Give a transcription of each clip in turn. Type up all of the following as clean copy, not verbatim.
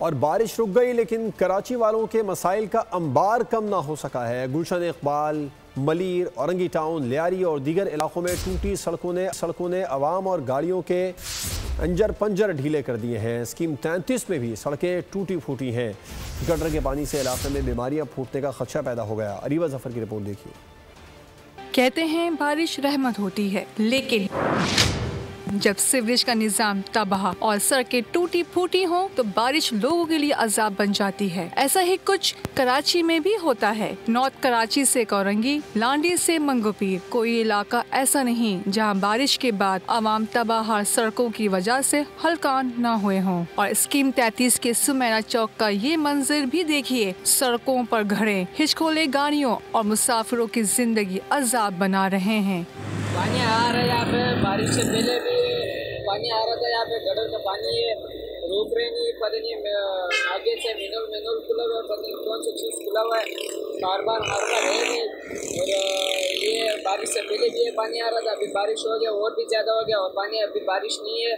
और बारिश रुक गई लेकिन कराची वालों के मसाइल का अंबार कम ना हो सका है। गुलशन इकबाल, मलीर, औरंगी टाउन, लियारी और दीगर इलाकों में टूटी सड़कों ने अवाम और गाड़ियों के अंजर पंजर ढीले कर दिए हैं। स्कीम 33 में भी सड़कें टूटी फूटी हैं। गटर के पानी से इलाके में बीमारियां फूटने का खदशा पैदा हो गया। अरीबा जफर की रिपोर्ट देखिए। कहते हैं बारिश रहमत होती है, लेकिन जब सीवरेज का निजाम तबाह और सड़कें टूटी फूटी हों तो बारिश लोगों के लिए अजाब बन जाती है। ऐसा ही कुछ कराची में भी होता है। नॉर्थ कराची से औरंगी, लांडी से मंगोपीर, कोई इलाका ऐसा नहीं जहां बारिश के बाद आवाम तबाह सड़कों की वजह से हलकान न हुए हों। और स्कीम 33 के सुमेरा चौक का ये मंजर भी देखिए। सड़कों पर घड़े, हिचकोले गाड़ियों और मुसाफिरों की जिंदगी अजाब बना रहे हैं। पानी आ रहा है यहाँ पे, बारिश से पहले भी पानी आ रहा था यहाँ पे। गटर का पानी है, रोक रहे नहीं, पता नहीं आगे से मिनरल खुला हुआ है, पता नहीं कौन सी चीज़ खुला हुआ है, बार है नहीं। और ये बारिश से पहले भी ये पानी आ रहा था, अभी बारिश हो गया और भी ज़्यादा हो गया, और पानी अभी बारिश नहीं है,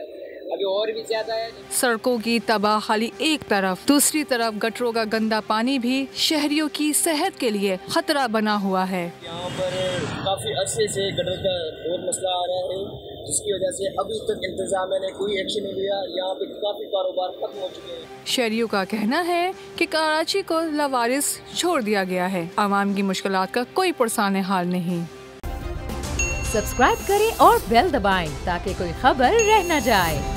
अभी और भी ज्यादा है। सड़कों की तबाही एक तरफ, दूसरी तरफ गटरों का गंदा पानी भी शहरियों की सेहत के लिए खतरा बना हुआ है। यहाँ पर काफी अरसे से गटर का बहुत मसला आ रहा है, जिसकी वजह से अभी तक इंतजामिया ने कोई एक्शन नहीं लिया। यहाँ पे काफी कारोबार खत्म हो चुके हैं। शहरियों का कहना है कि कराची को लवारिस छोड़ दिया गया है। आवाम की मुश्किलात का कोई पुरसाने हाल नहीं। सब्सक्राइब करें और बेल दबाएं ताकि कोई खबर रह न जाए।